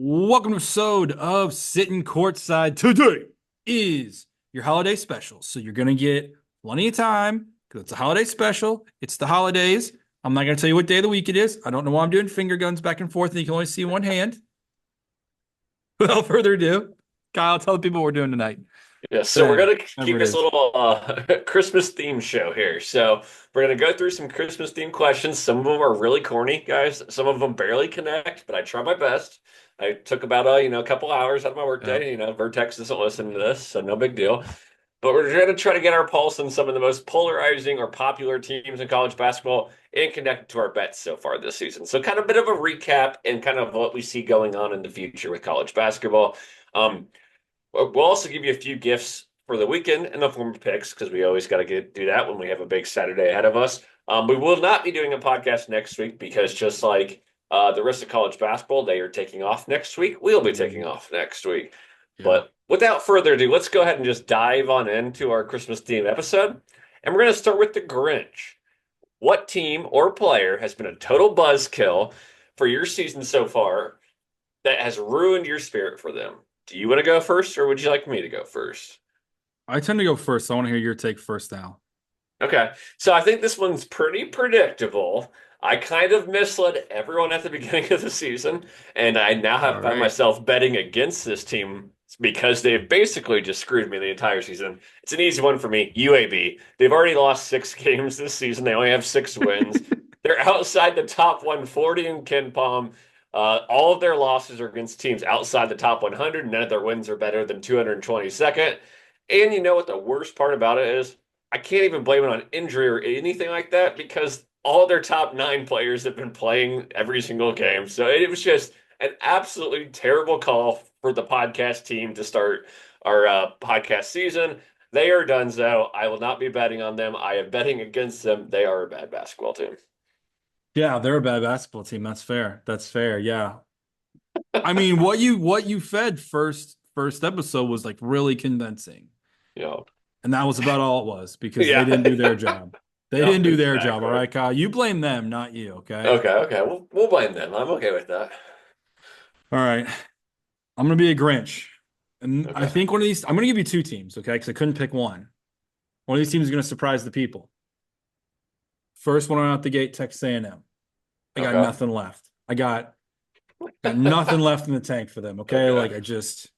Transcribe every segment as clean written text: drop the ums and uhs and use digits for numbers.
Welcome to episode of Sittin Courtside. Today is your holiday special. So you're going to get plenty of time because it's a holiday special. It's the holidays. I'm not going to tell you what day of the week it is. I don't know why I'm doing finger guns back and forth and you can only see one hand. Without further ado, Kyle, tell the people what we're doing tonight. Yeah, so we're Today, gonna whatever keep it this a is. little Christmas themed show here. So we're gonna go through some Christmas themed questions. Some of them are really corny, guys. Some of them barely connect, but I try my best. I took about a couple hours out of my Yeah. workday. Vertex doesn't listen to this, so no big deal. But we're gonna try to get our pulse on some of the most polarizing or popular teams in college basketball and connect it to our bets so far this season. So kind of a bit of a recap and kind of what we see going on in the future with college basketball. Um, we'll also give you a few gifts for the weekend in the form of picks because we always got to do that when we have a big Saturday ahead of us. We will not be doing a podcast next week because just like the rest of college basketball, they are taking off next week. We'll be taking off next week. Yeah. But without further ado, let's go ahead and just dive on into our Christmas theme episode. And we're going to start with the Grinch. What team or player has been a total buzzkill for your season so far that has ruined your spirit for them? Do you want to go first, or would you like me to go first? I tend to go first. So I want to hear your take first now. Okay, so I think this one's pretty predictable. I kind of misled everyone at the beginning of the season, and I now All have found right. myself betting against this team because they've basically just screwed me the entire season. It's an easy one for me. UAB. They've already lost 6 games this season. They only have 6 wins. They're outside the top 140 in Ken Palm. All of their losses are against teams outside the top 100. None of their wins are better than 222nd. And you know what the worst part about it is? I can't even blame it on injury or anything like that because all their top 9 players have been playing every single game. So it was just an absolutely terrible call for the podcast team to start our podcast season. They are done so. I will not be betting on them. I am betting against them. They are a bad basketball team. Yeah, they're a bad basketball team. That's fair. That's fair. Yeah. I mean, what you fed first episode was like really convincing. Yeah. And that was about all it was because they Yeah. didn't do their job. They Yeah, didn't do their job. All exactly. right, Kyle. You blame them, not you, okay? Okay, okay. We'll blame them. I'm okay with that. All right. I'm gonna be a Grinch. And I Okay. think one of these, I'm gonna give you two teams, okay? Because I couldn't pick one. One of these teams is gonna surprise the people. First one out the gate, Texas A&M. I got Okay. nothing left. I got nothing left in the tank for them, okay? Okay. Like I just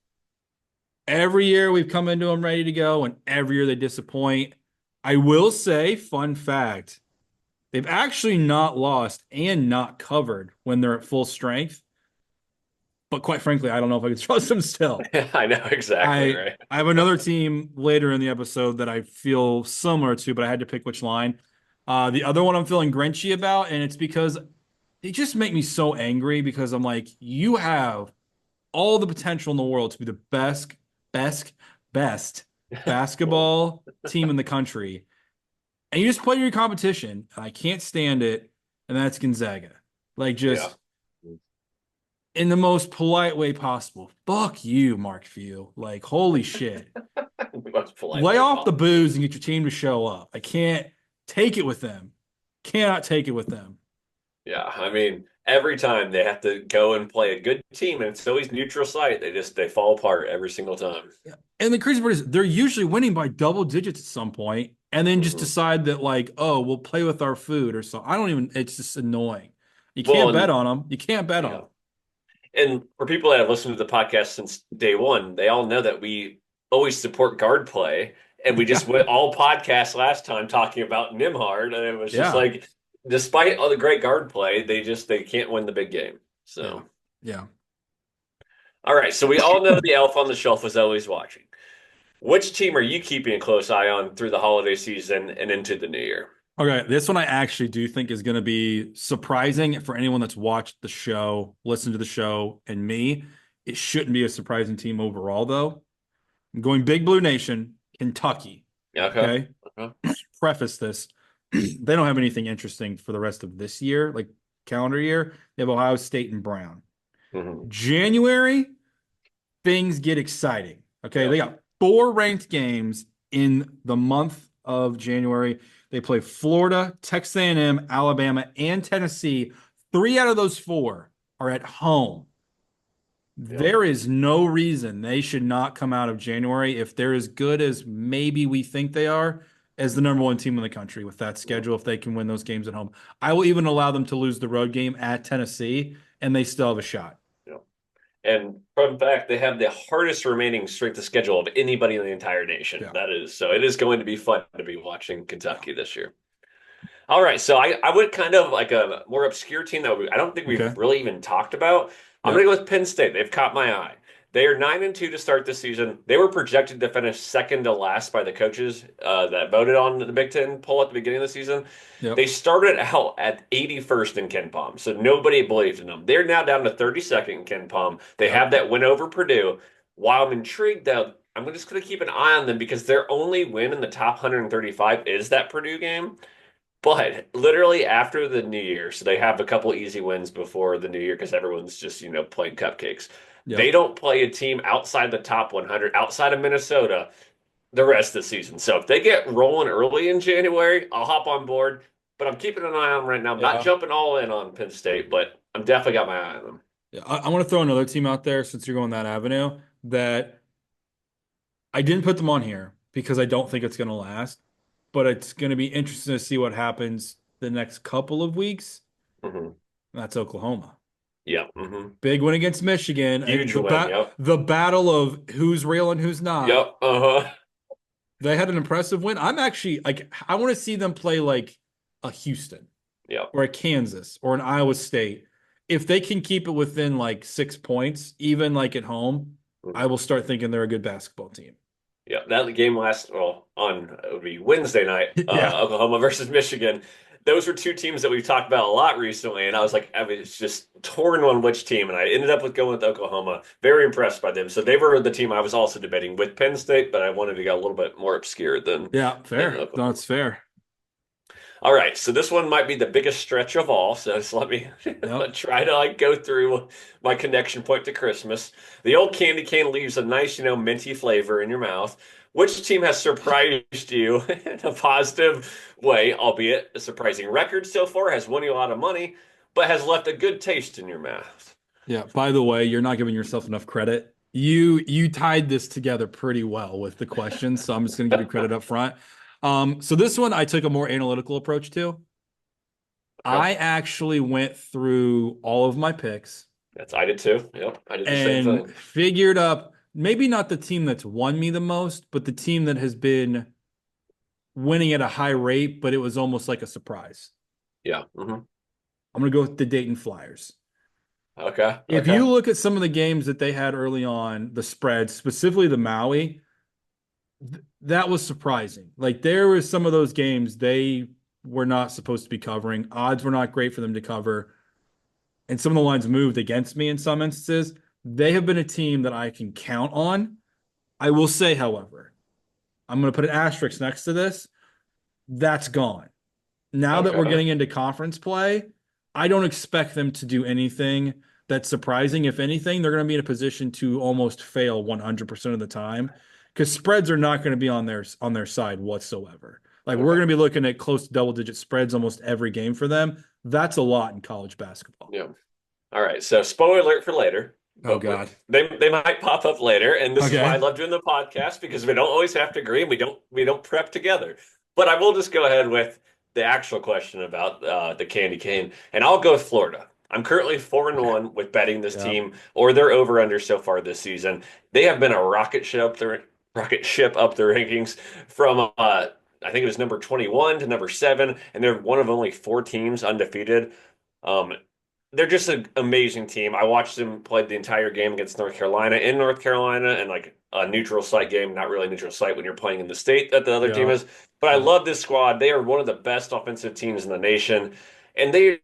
every year we've come into them ready to go, and every year they disappoint. I will say, fun fact, they've actually not lost and not covered when they're at full strength. But quite frankly, I don't know if I can trust them still. I know exactly, I right? I have another team later in the episode that I feel similar to, but I had to pick which line. The other one I'm feeling grinchy about, and it's because they just make me so angry because I'm like, you have all the potential in the world to be the best, best Well, basketball team in the country, and you just play your competition. And I can't stand it, and that's Gonzaga. Like yeah. just in the most polite way possible. Fuck you, Mark Few. Like holy shit. The most polite Lay way off the possible. booze and get your team to show up. I can't take it with them. Cannot take it with them. Yeah, I mean, every time they have to go and play a good team, and it's always neutral site, they fall apart every single time. Yeah. And the crazy part is they're usually winning by double digits at some point, and then just Hmm. decide that like, oh, we'll play with our food or so. I don't even. It's just annoying. You Well, can't bet and on them. You can't bet on yeah, them. and for people that have listened to the podcast since day one, they all know that we always support guard play, and we just went all podcast last time talking about Nimhard, and it was just Yeah. like, despite all the great guard play, they can't win the big game. Yeah. So, Yeah. all right, so we all know the elf on the shelf is always watching. Which team are you keeping a close eye on through the holiday season and into the new year? Okay, this one I actually do think is going to be surprising for anyone that's watched the show, listened to the show, and me. It shouldn't be a surprising team overall, though. I'm going Big Blue Nation, Kentucky. Okay. Okay. Okay. Preface this. They don't have anything interesting for the rest of this year, like calendar year. They have Ohio State and Brown. Hmm. January, things get exciting. Okay. They Yep. got four ranked games in the month of January. They play Florida, Texas A&M, Alabama, and Tennessee. Three out of those four are at home. Yep. There is no reason they should not come out of January if they're as good as maybe we think they are as the number one team in the country with that Mhm. schedule if they can win those games at home. I will even allow them to lose the road game at Tennessee and they still have a shot. Yep. And fun fact, they have the hardest remaining strength of schedule of anybody in the entire nation. Yeah. That is so. It is going to be fun to be watching Yeah. Kentucky this year. All right, so I would kind of like a more obscure team that I don't think we've Okay. really even talked about. I'm gonna Yep. go with Penn State. They've caught my eye. They are 9-2 to start the season. They were projected to finish second to last by the coaches that voted on the Big Ten poll at the beginning of the season. They Yep. started out at 81st in Ken Palm, so nobody believed in them. They're now down to 32nd in Ken Palm. They Yep. have that win over Purdue. While I'm intrigued, though, I'm just going to keep an eye on them because their only win in the top 135 is that Purdue game. But literally after the new year, so they have a couple easy wins before the new year because everyone's just, playing cupcakes. They Yep. don't play a team outside the top 100, outside of Minnesota, the rest of the season. So if they get rolling early in January, I'll hop on board. But I'm keeping an eye on them right now. I'm not Yeah. jumping all in on Penn State, but I'm definitely got my eye on them. Yeah. I want to throw another team out there since you're going that avenue that I didn't put them on here because I don't think it's going to last, but it's going to be interesting to see what happens the next couple of weeks. Hmm. That's Oklahoma. Yeah. Hmm. Big win against Michigan. Huge win. Yep. The battle of who's real and who's not. Yep. Uh-huh. They had an impressive win. I'm actually like I want to see them play like a Houston Yep. or a Kansas or an Iowa State. If they can keep it within like 6 points, even like at home, I Mhm. will start thinking they're a good basketball team. Yeah, that game last, well, on it would be Wednesday night, Yeah. Oklahoma versus Michigan. Those were two teams that we've talked about a lot recently, and I was just torn on which team, and I ended up with going with Oklahoma. Very impressed by them. So they were the team I was also debating with Penn State, but I wanted to go a little bit more obscure Yeah, than fair. No, Oklahoma. it's fair. All right, so this one might be the biggest stretch of all. So just let me Yep. try to like go through my connection point to Christmas. The old candy cane leaves a nice, minty flavor in your mouth. Which team has surprised you in a positive way, albeit a surprising record so far, has won you a lot of money, but has left a good taste in your mouth? Yeah. By the way, you're not giving yourself enough credit. You tied this together pretty well with the questions, so I'm just gonna give you credit up front. So this one I took a more analytical approach to. Okay, I actually went through all of my picks I did too. Yep, I did the same and thing. figured up maybe not the team that's won me the most, but the team that has been winning at a high rate, but it was almost like a surprise. Yeah. Hmm. I'm gonna go with the Dayton Flyers. Okay. If Okay. you look at some of the games that they had early on, the spreads, specifically the Maui, that was surprising. Like there was some of those games they were not supposed to be covering. Odds were not great for them to cover. And some of the lines moved against me in some instances. They have been a team that I can count on. I will say, however, I'm going to put an asterisk next to this. That's gone. Now that we're Okay. getting into conference play, I don't expect them to do anything that's surprising. If anything, they're going to be in a position to almost fail 100% of the time because spreads are not going to be on their side whatsoever. Like we're Okay. going to be looking at close to double digit spreads almost every game for them. That's a lot in college basketball. Yeah. All right, so spoiler alert for later, Oh but God. they might pop up later, and this is why I Okay. love doing the podcast because we don't always have to agree, and we don't prep together. But I will just go ahead with the actual question about the candy cane, and I'll go with Florida. I'm currently 4-1 with betting this Yep. team or their over under so far this season. They have been a rocket ship up the rankings from I think it was number 21 to number 7, and they're one of only 4 teams undefeated. Um, they're just an amazing team. I watched them play the entire game against North Carolina in North Carolina and like a neutral site game, not really a neutral site when you're playing in the state that the other team Yep. is. But I Yep. love this squad. They are one of the best offensive teams in the nation, and they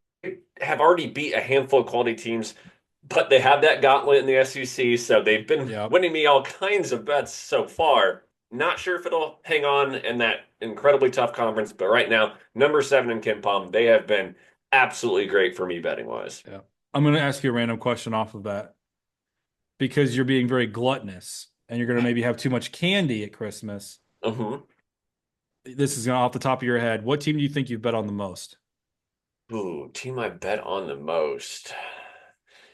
have already beat a handful of quality teams. But they have that gauntlet in the SEC, so they've been Yep. winning me all kinds of bets so far. Not sure if it'll hang on in that incredibly tough conference, but right now, number 7 in Ken Palm, they have been absolutely great for me betting wise. Yep. I'm going to ask you a random question off of that because you're being very gluttonous and you're going to maybe have too much candy at Christmas. Hmm. This is off the top of your head. What team do you think you've bet on the most? Ooh, team I bet on the most.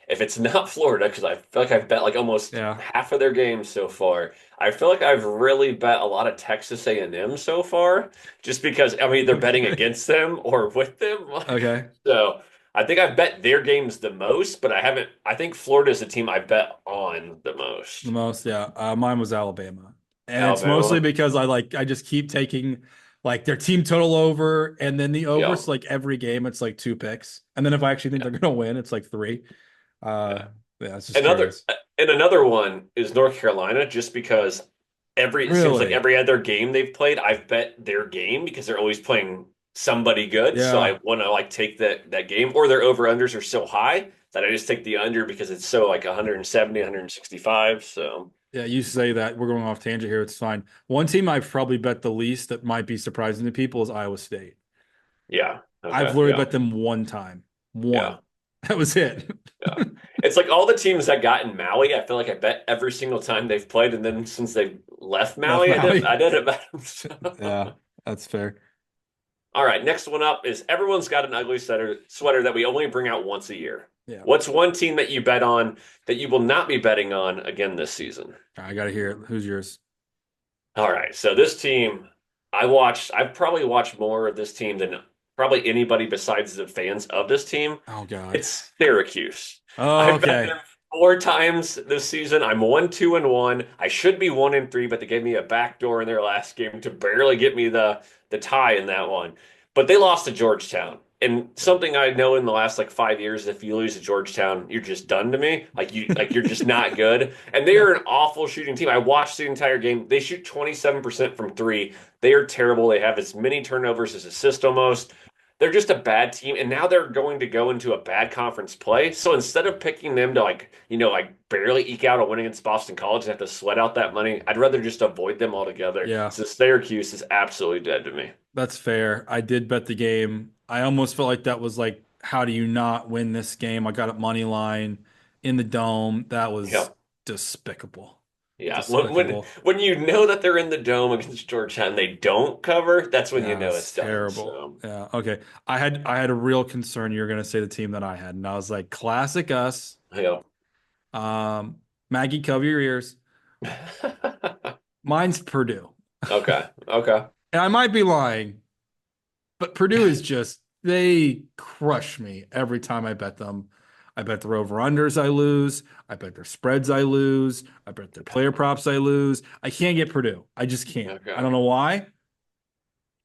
if it's not Florida, because I feel like I've bet like almost Yeah. half of their games so far. I feel like I've really bet a lot of Texas A&M so far, just because I'm either betting Okay. against them or with them. Okay. So I think I've bet their games the most, but I haven't. I think Florida is the team I bet on the The most. most, yeah. Mine was Alabama. And it's mostly Alabama. because I just keep taking like their team total over and then the over. Yeah. So like every game it's like two picks. And then if I actually think Yeah. they're gonna win, it's like three. Uh Yeah. yeah, it's just Another curious. and another one is North Carolina, just because it seems like Really? every other game they've played, I've bet their game because they're always playing somebody good. So Yeah. I want to like take that game, or their over unders are so high that I just take the under because it's so like 170, 165. So Yeah, you say that. We're going off tangent here. It's fine. One team I've probably bet the least that might be surprising to people is Iowa State. yeah, I've okay, literally yeah, bet them one time. yeah, One. That was it. yeah. It's like all the teams that got in Maui. I feel like I bet every single time they've played, and then since they've left Left Maui, I Maui. didn't bet them. So. Yeah, that's fair. All right, next one up is everyone's got an ugly sweater that we only bring out once a year. Yeah. What's one team that you bet on that you will not be betting on again this season? I gotta hear it. Who's yours? All right, so this team, I've probably watched more of this team than probably anybody besides the fans of this team. Oh God. It's Syracuse. Oh, I've bet okay. them 4 times this season. I'm 1-2-1. I should be 1-3, but they gave me a backdoor in their last game to barely get me the tie in that one. But they lost to Georgetown. And something I know in the last like 5 years, if you lose to Georgetown, you're just done to me. You're just not good. And they are an awful shooting team. I watched the entire game. They shoot 27% from three. They are terrible. They have as many turnovers as assist almost. They're just a bad team, and now they're going to go into a bad conference play. So instead of picking them to like barely eke out a win against Boston College and have to sweat out that money, I'd rather just avoid them altogether. Yeah, So Syracuse is absolutely dead to me. that's fair. I did bet the game. I almost felt like that was like, how do you not win this game? I got it money line in the dome. That was Yep. despicable. Yeah. Despicable. When you know that they're in the dome against Georgetown and they don't cover, that's when you Yeah, know it's it's done. terrible. So Yeah. Okay. I had a real concern you were gonna say the team that I had, and I was like, classic us. yeah. Maggie, cover your ears. Mine's Purdue. Okay. Okay. And I might be lying, but Purdue is just, they crush me every time I bet them. I bet their over-unders, I lose. I bet their spreads, I lose. I bet their player props, I lose. I can't get Purdue. I just can't. I Okay. don't know why.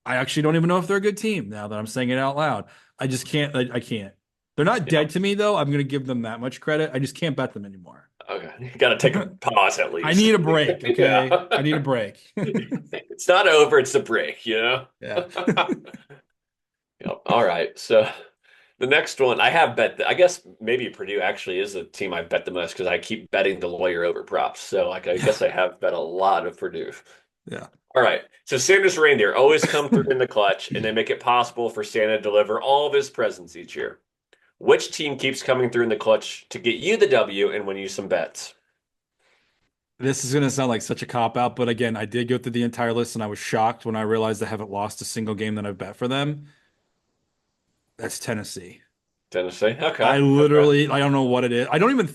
I actually don't even know if they're a good team now that I'm saying it out loud. I just can't. I can't. They're not Yeah. dead to me, though. I'm going to give them that much credit. I just can't bet them anymore. Okay. You got to take a pause at I least. need a break, okay? I Yeah. need a break. It's not over, it's a break, you know? Yeah. Yep. All right. So the next one, I have bet, I guess maybe Purdue actually is the team I bet the most because I keep betting the lawyer over props. So like I Yeah. guess I have bet a lot of Purdue. Yeah. All right. So Santa's reindeer always come through in the clutch and they make it possible for Santa to deliver all of his presents each year. Which team keeps coming through in the clutch to get you the W and win you some bets? This is going to sound like such a cop out, but again, I did go through the entire list and I was shocked when I realized I haven't lost a single game that I've bet for them. That's Tennessee. Tennessee. I Okay. Okay. literally, I don't know what it is.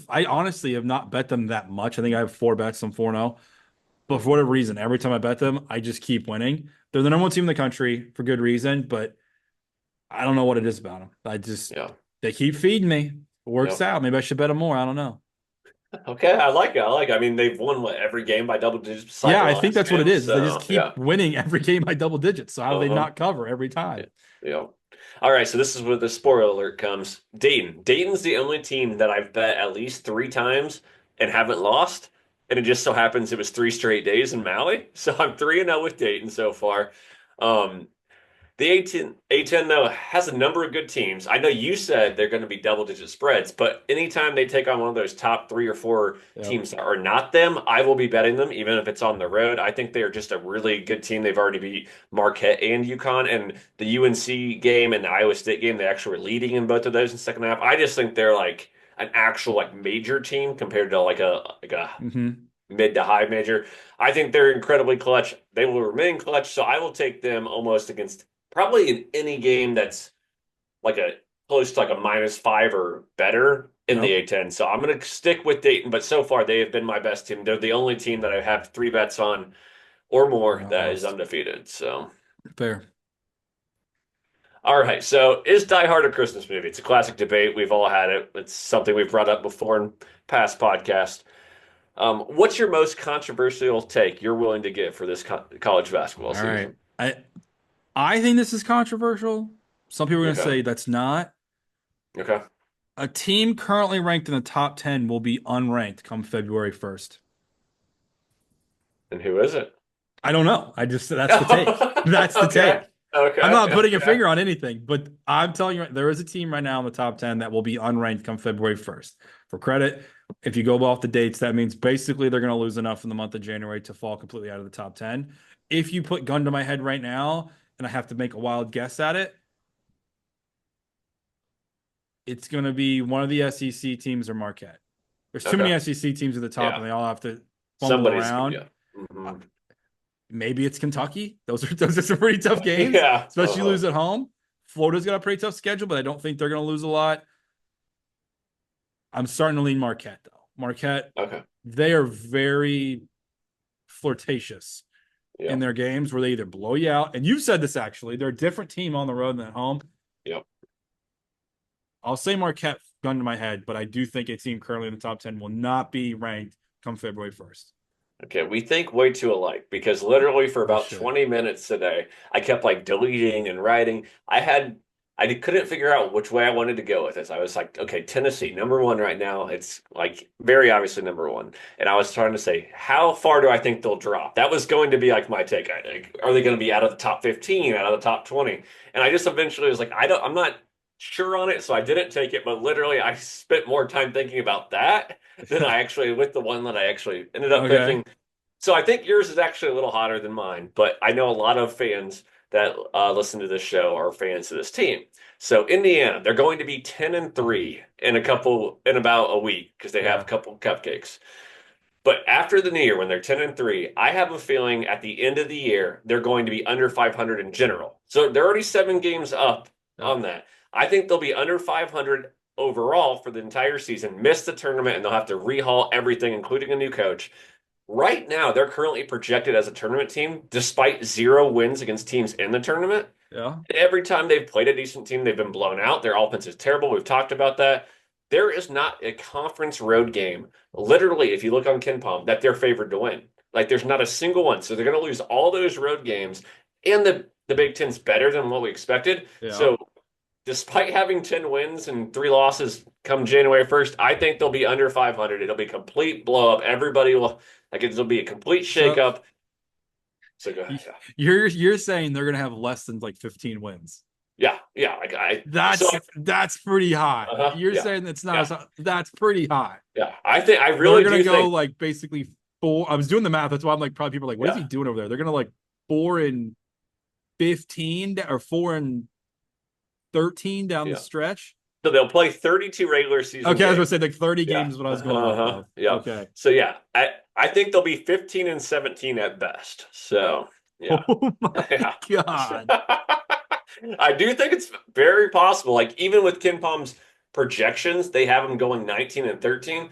I honestly have not bet them that much. I think I have four bets. I'm 4-0. But for Mhm. whatever reason, every time I bet them, I just keep winning. They're the number one team in the country for good reason, but I don't know what it is about them. Yeah. They keep feeding me. It works Yep. out. Maybe I should bet them more. I don't know. Okay, I like it. I like it. I mean, they've won what, every game by double digits besides Yeah, their I think last that's what it game. is. They just So yeah. keep winning every game by double digits. So how do they Uh-huh. not cover every Yeah. time? Yeah. All right, so this is where the spoiler alert comes. Dayton. Dayton's the only team that I've bet at least 3 times and haven't lost. And it just so happens it was 3 straight days in Maui. So I'm 3-0 with Dayton so far. Um, The A10 though has a number of good teams. I know you said they're going to be double digit spreads, but anytime they take on one of those top 3 or 4 Yep. teams that are not them, I will be betting them, even if it's on the road. I think they are just a really good team. They've already beat Marquette and UConn, and the UNC game and the Iowa State game, they actually were leading in both of those in the second half. I just think they're like an actual like major team compared to like a Hmm. mid to high major. I think they're incredibly clutch. They will remain clutch, so I will take them almost against probably in any game that's like a close to like a -5 or better in the Yep. A10. So I'm going to stick with Dayton, but so far they have been my best team. They're the only team that I have 3 bets on or more Not that is lost. undefeated. So, Fair. all right. So, is Die Hard a Christmas movie? It's a classic debate. We've all had it. It's something we've brought up before in past podcasts. What's your most controversial take you're willing to give for this college basketball All right. season? I think this is controversial. Some people are going to Okay. say that's not. Okay. A team currently ranked in the top 10 will be unranked come February 1st. And who is it? I don't know. That's the take. That's the Okay. take. I'm Okay. not putting a Okay. finger on anything, but I'm telling you, there is a team right now in the top 10 that will be unranked come February 1st. For credit, if you go off the dates, that means basically they're going to lose enough in the month of January to fall completely out of the top 10. If you put gun to my head right now and I have to make a wild guess at it, it's going to be one of the SEC teams or Marquette. There's too Okay. many SEC teams at the top Yeah. and they all have to fumble Somebody's, around. yeah. Uh, Hmm. Maybe it's Kentucky. Those are some pretty tough games, Yeah. especially Uh-huh. lose at home. Florida's got a pretty tough schedule, but I don't think they're going to lose a lot. I'm starting to lean Marquette though. Marquette, Okay. they are very flirtatious in Yep. their games where they either blow you out, and you've said this actually, they're a different team on the road than at home. Yep. I'll say Marquette gun to my head, but I do think a team currently in the top 10 will not be ranked come February 1st. Okay, we think way too alike because literally for We about should. 20 minutes today, I kept like deleting and writing. I couldn't figure out which way I wanted to go with this. I was like, okay, Tennessee, number one right now. It's like very obviously number one. And I was trying to say, how far do I think they'll drop? That was going to be like my take. I think. Are they going to be out of the top 15, out of the top 20? And I just eventually was like, I'm not sure on it, so I didn't take it, but literally I spent more time thinking about that than I actually with the one that I actually ended up Okay. picking. So I think yours is actually a little hotter than mine, but I know a lot of fans that listen to this show are fans of this team. So Indiana, they're going to be 10-3 in about a week because they have a Yeah. couple cupcakes. But after the new year, when they're 10-3, I have a feeling at the end of the year they're going to be under 500 in general. So they're already 7 games up Yep. on that. I think they'll be under 500 overall for the entire season, miss the tournament, and they'll have to rehaul everything, including a new coach. Right now, they're currently projected as a tournament team, despite 0 wins against teams in the tournament. Yeah. Every time they've played a decent team, they've been blown out. Their offense is terrible. We've talked about that. There is not a conference road game, literally, if you look on KenPom, that they're favored to win. Like there's not a single one. So they're going to lose all those road games. And the Big Ten's better than what we expected. Yeah. So despite having 10 wins and 3 losses come January 1st, I think they'll be under 500. It'll be a complete blow up. Everybody will, like, it'll be a complete So shakeup. So go ahead. you're saying they're gonna have less than like 15 wins. Yeah. Yeah. Like, so, That's pretty high. You're yeah. saying it's not Yeah. that's pretty high. Yeah. I They're really gonna do go think, like basically four. I was doing the math. That's why I'm like probably people are like, what is he yeah. doing over there? They're gonna like 4-15 or 4-13 down the Yeah. stretch. So they'll play 32 regular season Okay, I was gonna games. say like 30 Yeah. games is what I was going off of. Yeah. Okay. So, yeah. I think they'll be 15 and 17 at best. So, yeah. Oh my Yeah. God. I do think it's very possible. Like even with Ken Palm's projections, they have them going 19 and 13.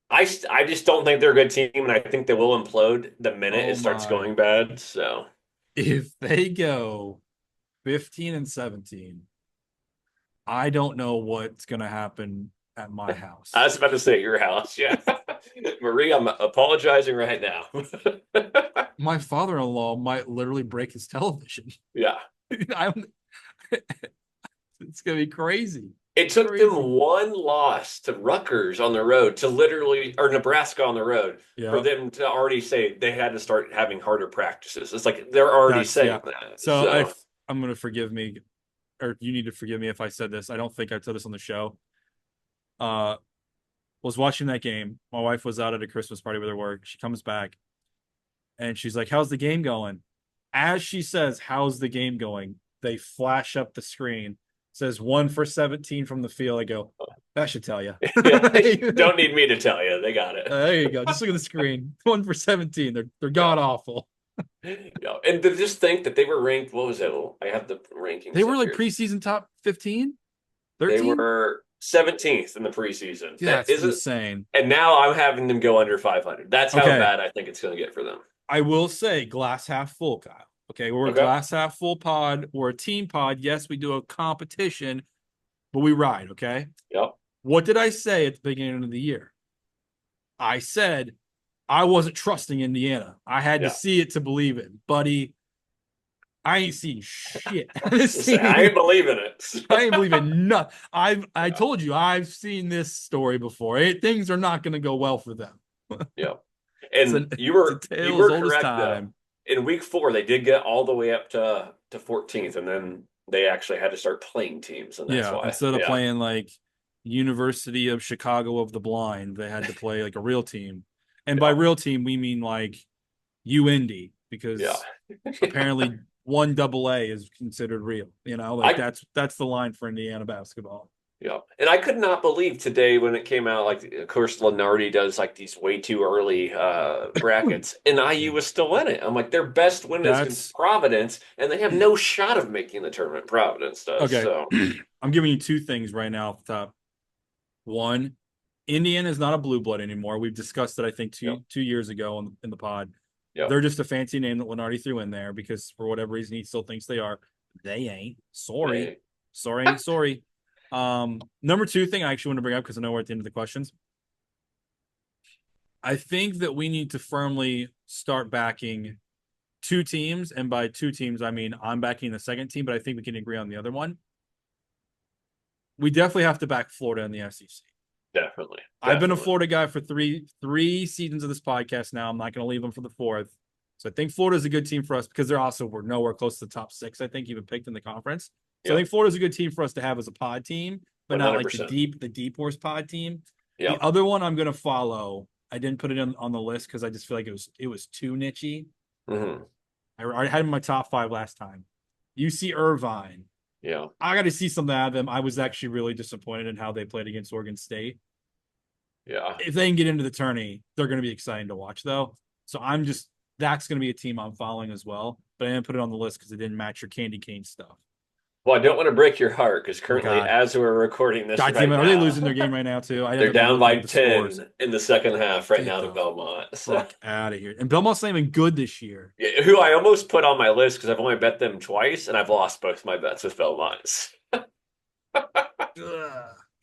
I just don't think they're a good team, and I think they will implode the minute Oh it starts my. going bad. So If they go 15 and 17, I don't know what's gonna happen at my I house. was about to say your house. Yeah. Marie, I'm apologizing right now. My father-in-law might literally break his television. Yeah. I'm, it's gonna be crazy. It took them Crazy. one loss to Rutgers on the road to literally, or Nebraska on the road, for Yeah. them to already say they had to start having harder practices. It's like they're already That's yeah. saying that. So So, if I'm gonna forgive me, or you need to forgive me if I said this. I don't think I said this on the show. Was watching that game. My wife was out at a Christmas party with her work. She comes back and she's like, "How's the game going?" As she says, "How's the game going?" They flash up the screen. It says 1 for 17 from the field. I go, that should tell you. yeah, don't need me to tell you. They got it. There you go. Just look at the screen. 1 for 17. They're Yeah. god awful. Yeah. And to just think that they were ranked, what was it? I have the They rankings were up like here. preseason top 15. They 13? were 17th in the preseason. Yeah, That that's isn't, insane. and now I'm having them go under 500. That's how Okay. bad I think it's going to get for them. I will say glass half full, Kyle. Okay, we're a Okay. glass half full pod. We're a team pod. Yes, we do a competition, but we ride. Okay. Yep. What did I say at the beginning of the year? I said I wasn't trusting Indiana. I had to Yeah. see it to believe it, buddy. I ain't seen shit this I ain't team. believing it. I ain't believing nothing. I told you I've seen this story before. Things are not going to go well for them. Yeah. It's a, And you it's a were you tale as were old as correct though. time. In week 4, they did get all the way up to 14th, and then they actually had to start playing teams, and that's Yeah, why. instead of Yeah. playing like University of Chicago of the Blind, they had to play like a real team. And by Yeah. real team, we mean like UIndy Yeah. because apparently one double A is considered real. Like I that's the line for Indiana basketball. Yeah. And I could not believe today when it came out, like, of course, Lenardi does like these way too early brackets, and IU was still in it. I'm like, their best win is against That's Providence, and they have no shot of making the tournament. Providence does. okay. So, I'm giving you two things right now off the top. One, Indiana is not a blue blood anymore. We've discussed it, I think, yep. 2 years ago in the pod. Yep. They're just a fancy name that Lenardi threw in there because for whatever reason he still thinks they are. They ain't. Sorry. Hey. Sorry, ain't sorry. Number two thing I actually want to bring up because I know we're at the end of the questions. I think that we need to firmly start backing two teams, and by two teams I mean I'm backing the second team, but I think we can agree on the other one. We definitely have to back Florida in the SEC. Definitely. I've been a Florida guy for three seasons of this podcast now. I'm not going to leave them for the fourth. So I think Florida's a good team for us because we're nowhere close to the top 6, I think, even picked in the conference. So Yep. I think Florida's a good team for us to have as a pod team, but 100%. not like the deep horse pod team. Yep. The other one I'm going to follow. I didn't put it on the list because I just feel like it was too nichey. Mm-hmm. I already had in my top 5 last time. UC Irvine. Yeah. I got to see something out of them. I was actually really disappointed in how they played against Oregon State. Yeah. If they can get into the tourney, they're going to be exciting to watch, though. So that's going to be a team I'm following as well. But I didn't put it on the list because it didn't match your candy cane stuff. Well, I don't want to break your heart because currently, as we're recording this God right damn it, now, are they losing their game right now too? They're down by 10 scores. in the second half right Get now to the Belmont. Fuck out of here. And Belmont's not even good this year. Yeah, who I almost put on my list because I've only bet them twice, and I've lost both my bets with Belmont.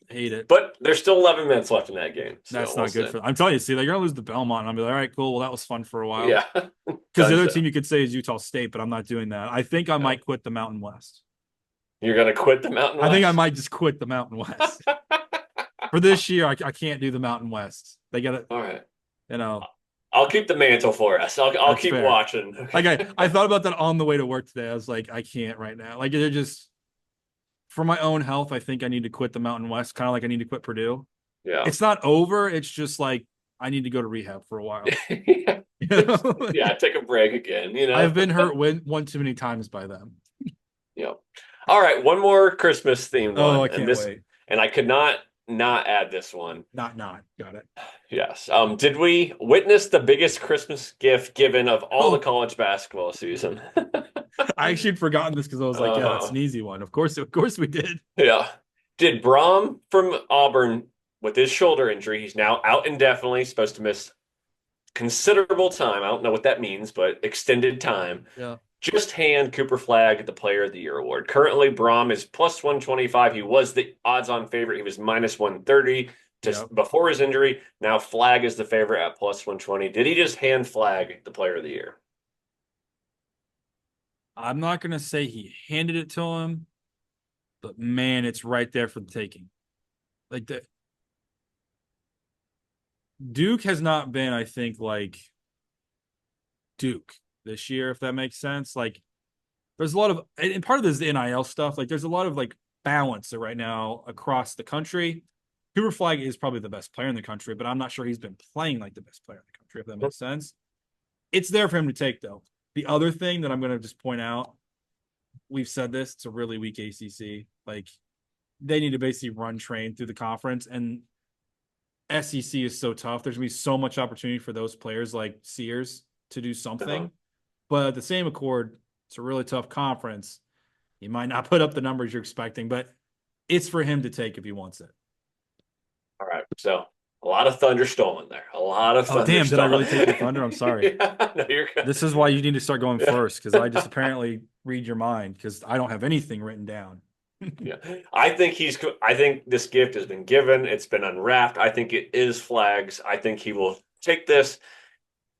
Hate it. But there's still 11 minutes left in that game. So That's not good for them. I'm telling you, see, they're going to lose the Belmont. And I'll be like, all right, cool. Well, that was fun for a while. Yeah. Because the other team you could say is Utah State, but I'm not doing that. I think I might quit the Mountain West. You're going to quit the Mountain West? I think I might just quit the Mountain West. For this year, I can't do the Mountain West. They got it. All right. I'll keep the mantle for us. I'll keep fair. watching. Like I thought about that on the way to work today. I was like, I can't right now. Like they're just for my own health. I think I need to quit the Mountain West, kind of like I need to quit Purdue. Yeah, it's not over. It's just like I need to go to rehab for a while. Yeah. Yeah, take a break again. I've been hurt one too many times by them. Yeah. All right, one more Christmas themed one. Oh, I can't wait. And I could not add this one. Not got it. Yes. Did we witness the biggest Christmas gift given of all the college basketball season? I actually had forgotten this because I was like, yeah, it's an easy one. Of course we did. Yeah. Did Braum from Auburn with his shoulder injury? He's now out indefinitely, supposed to miss considerable time. I don't know what that means, but extended time. Yeah. Just hand Cooper Flagg the Player of the Year award. Currently, Braum is plus 125. He was the odds-on favorite. He was minus 130 before his injury. Now Flagg is the favorite at plus 120. Did he just hand Flagg the Player of the Year? I'm not going to say he handed it to him, but man, it's right there for the taking. Like Duke has not been, I think, like Duke this year, if that makes sense. Like there's a lot of, and part of this is the NIL stuff. Like there's a lot of like balance right now across the country. Cooper Flagg is probably the best player in the country, but I'm not sure he's been playing like the best player in the country, if that makes sense. It's there for him to take, though. The other thing that I'm going to just point out, we've said this, it's a really weak ACC. Like they need to basically run train through the conference, and SEC is so tough. There's going to be so much opportunity for those players like Sears to do something. But at the same accord, it's a really tough conference. You might not put up the numbers you're expecting, but It's for him to take if he wants it. All right. So a lot of thunder stolen there. A lot of Oh, thunder damn. Did I stolen. really take your thunder? I'm sorry. Yeah, no, you're good. This is why you need to start going Yeah. first because I just apparently read your mind because I don't have anything written down. Yeah. I think this gift has been given. It's been unwrapped. I think it is flags. I think he will take this.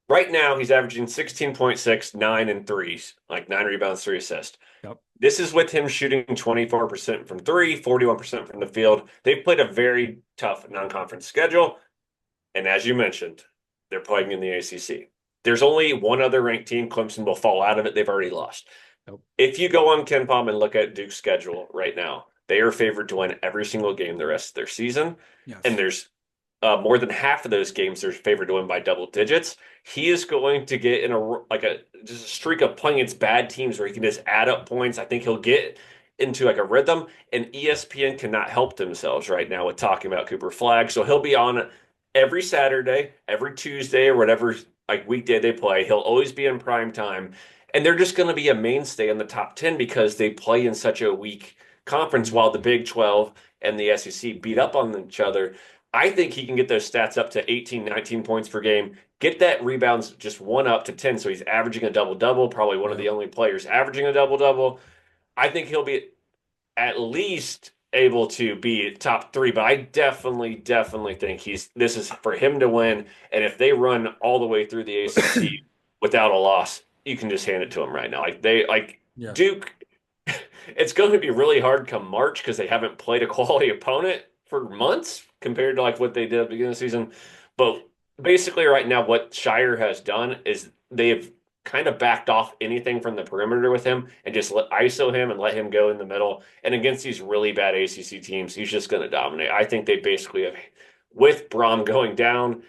Right now, he's averaging 16.6, 9 and threes, like 9 rebounds, 3 assists. Yep. This is with him shooting 24% from three, 41% from the field. They've played a very tough non-conference schedule. And as you mentioned, they're playing in the ACC. There's only one other ranked team. Clemson will fall out of it. They've already lost. Nope. If you go on Ken Palm and look at Duke's schedule right now, they are favored to win every single game the rest of their season. And Yes. there's more than half of those games they're favored to win by double digits. He is going to get in a just a streak of playing against bad teams where he can just add up points. I think he'll get into like a rhythm, and ESPN cannot help themselves right now with talking about Cooper Flag. So he'll be on every Saturday, every Tuesday, or whatever like weekday they play. He'll always be in prime time, and they're just going to be a mainstay in the top 10 because they play in such a weak conference while the Big 12 and the SEC beat up on each other. I think he can get those stats up to 18, 19 points per game, get that rebounds just one up to 10. So he's averaging a double double, probably one of the Yep. only players averaging a double double. I think he'll be at least able to be top three, but I definitely think this is for him to win. And if they run all the way through the ACC without a loss, you can just hand it to them right now. Like Yes. Duke, it's going to be really hard come March because they haven't played a quality opponent for months compared to like what they did at the beginning of the season. But basically, right now, what Shire has done is they've kind of backed off anything from the perimeter with him and just let ISO him and let him go in the middle. And against these really bad ACC teams, he's just going to dominate. I think they basically have, with Brom going down,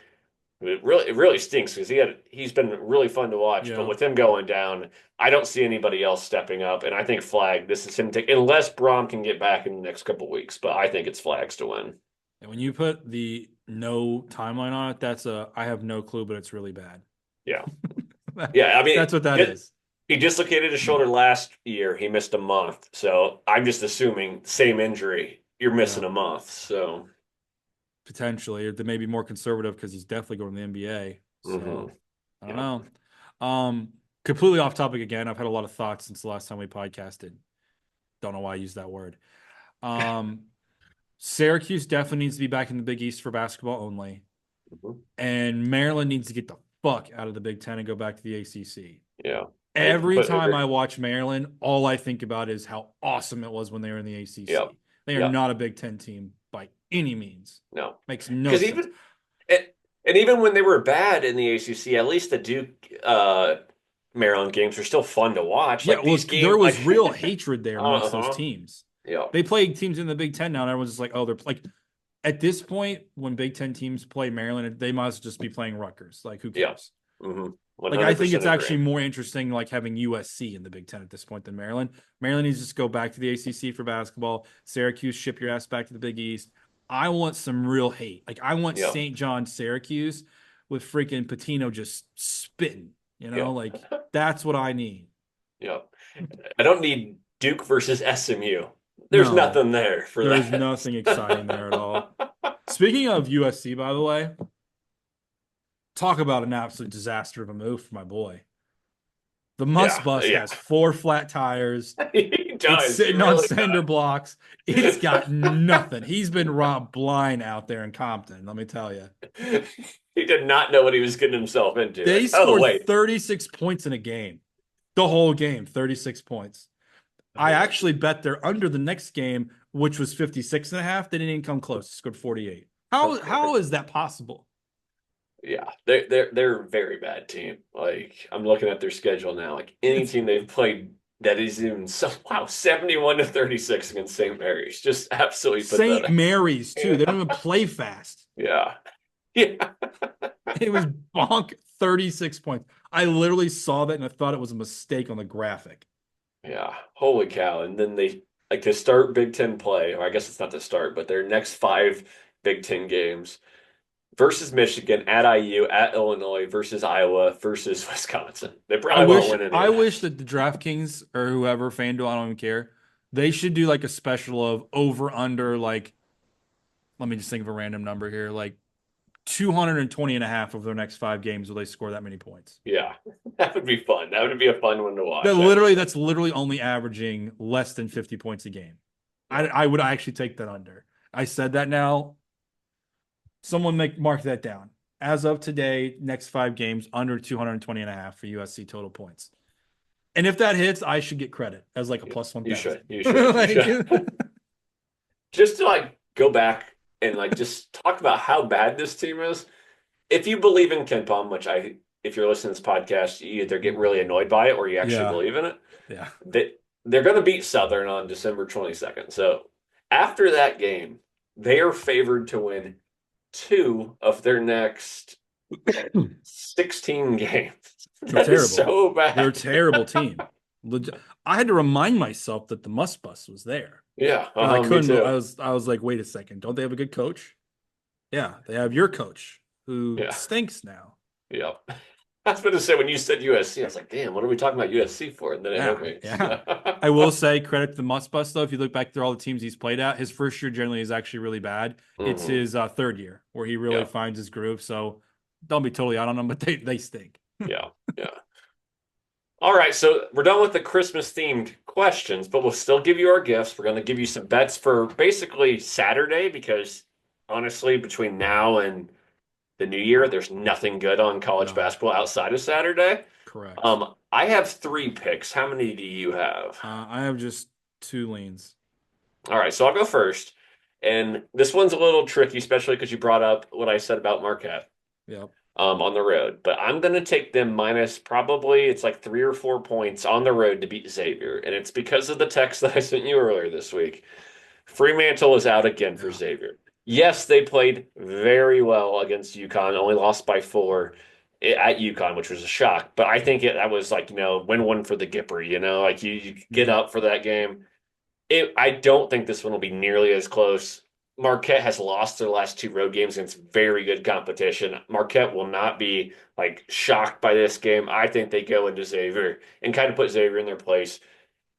it really stinks because he's been really fun to watch. But Yeah. with him going down, I don't see anybody else stepping up. And I think Flag, this is him take unless Brom can get back in the next couple weeks. But I think it's Flags to win. And when you put the no timeline on it, I have no clue, but it's really bad. Yeah. Yeah. I mean, That's what that is. he dislocated his shoulder last year. He missed a month. So I'm just assuming same injury. You're missing Yeah. a month. So Potentially. They may be more conservative because he's definitely going to the NBA. So mhm. I don't Yeah. know. Completely off topic again. I've had a lot of thoughts since the last time we podcasted. Don't know why I used that word. Syracuse definitely needs to be back in the Big East for basketball only. Mhm. And Maryland needs to get the fuck out of the Big Ten and go back to the ACC. Yeah. Every Completely time agree. I watch Maryland, all I think about is how awesome it was when they were in the Yeah. ACC. They are Yeah. not a Big Ten team by any means. No. Makes no Because sense. and even when they were bad in the ACC, at least the Duke Maryland games were still fun to watch. Yeah, Like well, these there games, was like real hatred there amongst those uh-huh. teams. Yeah. They play teams in the Big Ten now, and everyone's just like, oh, they're like, at this point, when Big Ten teams play Maryland, they must just be playing Rutgers. Like, who Yeah. cares? Mm-hmm. Like, I think 100% it's actually agree. more interesting, like having USC in the Big Ten at this point than Maryland. Maryland needs to just go back to the ACC for basketball. Syracuse, ship your ass back to the Big East. I want some real hate. Like, I want Yeah. St. John, Syracuse with freaking Patino just spitting. Yeah. Like that's what I need. Yeah. I don't need Duke versus SMU. There's No, nothing there for there's that. nothing exciting there at all. Speaking of USC, by the way, talk about an absolute disaster of a move for my boy. The Must Yeah. Bus Yeah. has 4 flat tires. He It's does. He sitting on really cinder blocks. It's got nothing. He's been robbed blind out there in Compton, let me tell you. does. He did not know what he was getting himself into. They Like, oh, scored wait. 36 points in a game. The whole game, 36 points. I Oh, actually bet they're under the next game, which was 56 and a half. They didn't even come close. They scored 48. of How course. is that possible? Yeah, they're a very bad team. Like I'm looking at their schedule now. Like any It's team they've played that is even so wow, 71 to 36 against St. Mary's. Just absolutely St. pathetic. Mary's, too. They don't Yeah. even play fast. Yeah. Yeah. It was bonk 36 points. I literally saw that and I thought it was a mistake on the graphic. Yeah. Holy cow. And then they like to start Big Ten play, or I guess it's not to start, but their next 5 Big Ten games versus Michigan, at IU, at Illinois, versus Iowa, versus Wisconsin. They I probably won't wish win any I of that. wish that the DraftKings or whoever, FanDuel, I don't even care, They should do like a special of over under like let me just think of a random number here, like 220 and a half of their next 5 games will they score that many points. Yeah, that would be fun. That would be a fun one to That watch, literally actually. that's literally only averaging less than 50 points a game. Yeah. I would actually take that under. I said that now. Someone make mark that down. As of today, next 5 games under 220 and a half for USC total points. And if that hits, I should get credit as like a Yeah. plus You should. 1,000. You should. You Like, should. Just to like go back and like just talk about how bad this team is. If you believe in Ken Palm, which if you're listening to this podcast, you either get really annoyed by it or you actually yeah, believe in it. yeah. They, they're going to beat Southern on December 22nd. So after that game, they are favored to win two of their next 16 games. They're That is terrible. so They're a bad. terrible team. I had to remind myself that the Must Bus was there. Yeah, And I me couldn't. too. I was like, wait a second. Don't they have a good coach? Yeah, they have your coach who Yeah, stinks now. yeah. I was going to say when you said USC, I was like, damn, what are we talking about USC for? And then it hit Yeah, me. yeah. I will say credit to the Must Bus though. If you look back through all the teams he's played at, his first year generally is actually really bad. It's Hmm. his third year where he really Yeah, finds his groove. So don't be totally out on them, but they stink. yeah, yeah. All right, so we're done with the Christmas themed questions, but we'll still give you our gifts. We're going to give you some bets for basically Saturday because honestly, between now and the new year, there's nothing good on college No, basketball outside of Saturday. correct. I have three picks. How many do you have? I have just 2 leans. All right, so I'll go first. And this one's a little tricky, especially because you brought up what I said about Marquette Yep. on the road. But I'm going to take them minus probably it's like 3 or 4 points on the road to beat Xavier. And it's because of the text that I sent you earlier this week. Fremantle is out again for Yeah. Xavier. Yes, they played very well against UConn, only lost by 4 at UConn, which was a shock. But I think that was like, win one for the Gipper, like you get Yeah. up for that game. I don't think this one will be nearly as close. Marquette has lost their last 2 road games against very good competition. Marquette will not be like shocked by this game. I think they go into Xavier and kind of put Xavier in their place.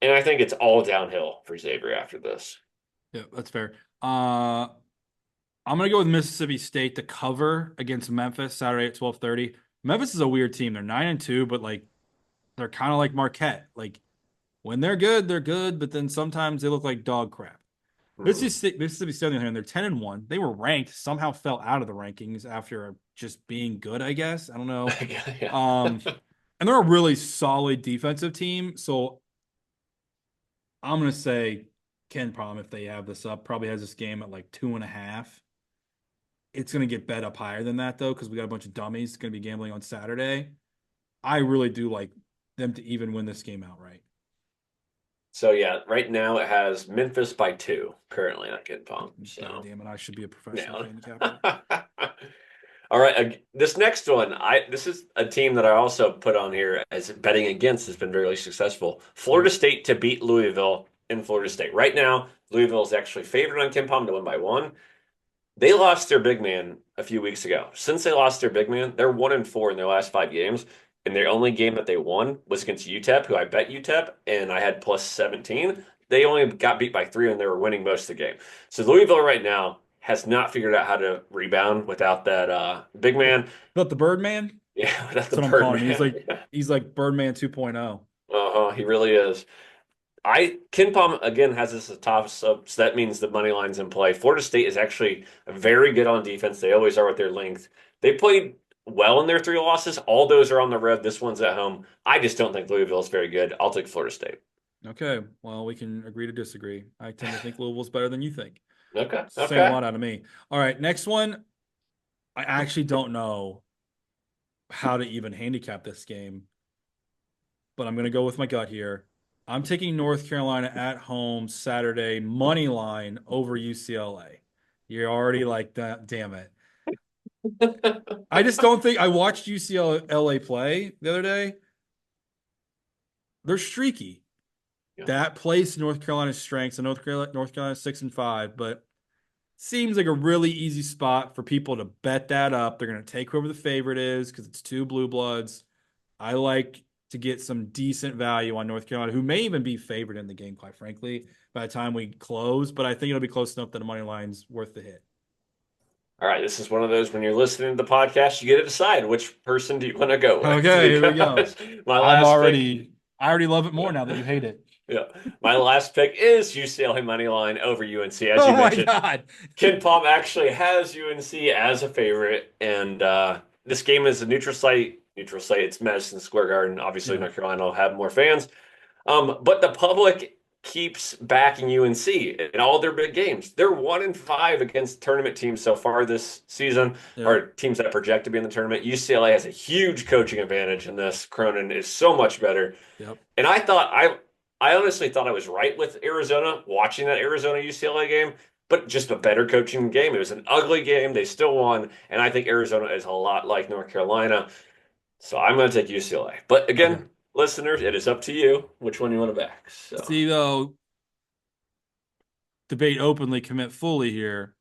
And I think it's all downhill for Xavier after this. Yeah, that's fair. I'm gonna go with Mississippi State to cover against Memphis Saturday at 12:30. Memphis is a weird team. They're 9-2, but like they're kind of like Marquette. Like when they're good, but then sometimes they look like dog crap. Hmm. Mississippi State on the other hand, they're 10-1. They were ranked, somehow fell out of the rankings after just being good, I guess. I don't know. Yeah. Um, and they're a really solid defensive team. So I'm gonna say Ken Prom, if they have this up, probably has this game at like 2.5. It's gonna get bet up higher than that though, because we got a bunch of dummies gonna be gambling on Saturday. I really do like them to even win this game outright. So yeah, right now it has Memphis by 2 currently not getting pumped. God So damn it, I should be a professional yeah. handicapper. All right, this next one, this is a team that I also put on here as betting against has been very successful. Florida Yep. State to beat Louisville in Florida State. Right now, Louisville is actually favored on Ken Palm to win by 1. They lost their big man a few weeks ago. Since they lost their big man, they're 1-4 in their last 5 games. And their only game that they won was against UTEP, who I bet UTEP, and I had plus 17. They only got beat by 3, and they were winning most of the game. So Louisville right now has not figured out how to rebound without that big man. But the Birdman, Yeah, without that's the what I'm bird calling him. man. He's like Birdman 2.0. Uh-huh, he really is. Ken Palm again has this as a toss up, so that means the money line's in play. Florida State is actually very good on defense. They always are with their length. They played well in their 3 losses. All those are on the road. This one's at home. I just don't think Louisville is very good. I'll take Florida State. Okay, well, we can agree to disagree. I tend to think Louisville's better than you think. Okay, Saying a okay. lot out of me. All right, next one. I actually don't know how to even handicap this game, but I'm going to go with my gut here. I'm taking North Carolina at home Saturday money line over UCLA. You're already like that. Damn it. I just don't think I watched UCLA play the other day. They're streaky. Yeah. That plays North Carolina's strengths, and North Carolina 6-5, but seems like a really easy spot for people to bet that up. They're going to take whoever the favorite is because it's 2 blue bloods. I like to get some decent value on North Carolina, who may even be favored in the game, quite frankly, by the time we close. But I think it'll be close enough that the money line's worth the hit. All right, this is one of those when you're listening to the podcast, you get to decide which person do you want to go with Okay, here we go. because my I'm last pick, already, I already love it more now that you hate it. yeah, my last pick is UCLA money line over UNC. As you Oh my mentioned, God. Ken Palm actually has UNC as a favorite, and this game is a neutral site. Neutral site. It's Madison Square Garden. Obviously, Yeah. North Carolina will have more fans. But the public keeps backing UNC in all their big games. They're 1-5 against tournament teams so far this season, Yep. or teams that project to be in the tournament. UCLA has a huge coaching advantage in this. Cronin is so much better. Yep. And I honestly thought I was right with Arizona watching that Arizona UCLA game, but just a better coaching game. It was an ugly game. They still won, and I think Arizona is a lot like North Carolina. So I'm going to take UCLA. But Okay. again, listeners, it is up to you which one you want to back. So See, though, debate openly, commit fully here.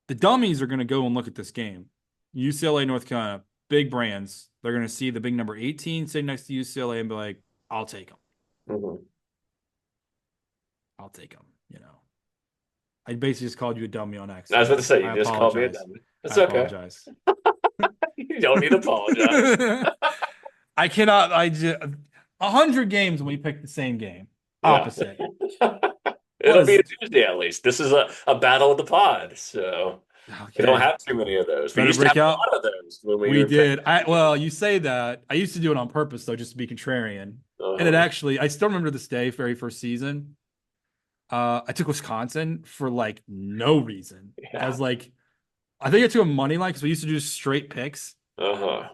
The dummies are going to go and look at this game. UCLA, North Carolina, big brands. They're going to see the big number 18 sitting next to UCLA and be like, I'll take them. mhm. I'll take them. You know, I basically just called you a dummy on I was accident. about to say, you I just called me a apologize. dummy. I It's okay. apologize. You don't need to apologize. I cannot. I just 100 games when we pick the same game. Yeah. Opposite. It'll be a is Tuesday at least. This is a battle of the pod. So we don't okay? have too many of those. We Better used to break have a out. lot of those when we We were picking. did. Well, you say that. I used to do it on purpose though, just to be contrarian. And it Uh-huh. actually, I still remember this day, very first season. I took Wisconsin for like no reason. Yeah. As like, I think I took a money line because we used to do straight picks. Uh-huh.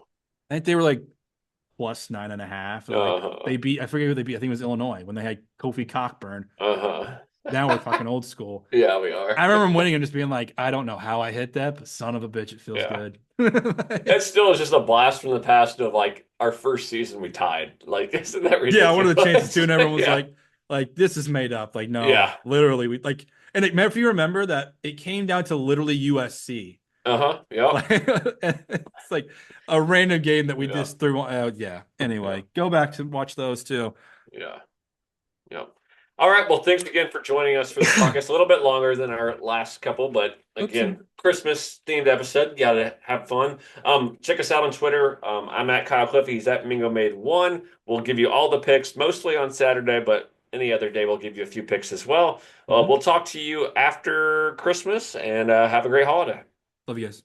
I think they were like plus 9.5. And like Uh-huh. they beat, I forget who they beat. I think it was Illinois when they had Kofi Cockburn. Uh-huh. Now we're talking old school. Yeah, we are. I remember winning and just being like, I don't know how I hit that, but son of a bitch, it feels Yeah. good. It still is just a blast from the past of like our first season we tied. Like, isn't that Yeah, what are the chances ridiculous? too? And everyone was Yeah. like this is made up. Like, no, Yeah. literally, we like, and if you remember that, it came down to literally USC. Uh-huh. Yep. Like, it's like a random game that we Yeah. just threw out. Yeah. Yeah. Anyway, go back to watch those too. Yeah. Yep. All right. Well, thanks again for joining us for this podcast. A little bit longer than our last couple, but Oopsie. again, Christmas themed episode. Gotta have fun. Check us out on Twitter. I'm at Kyle Cliffy. He's at Mingo Made One. We'll give you all the picks, mostly on Saturday, but any other day we'll give you a few picks as well. Mhm. We'll talk to you after Christmas and have a great holiday. Love you guys.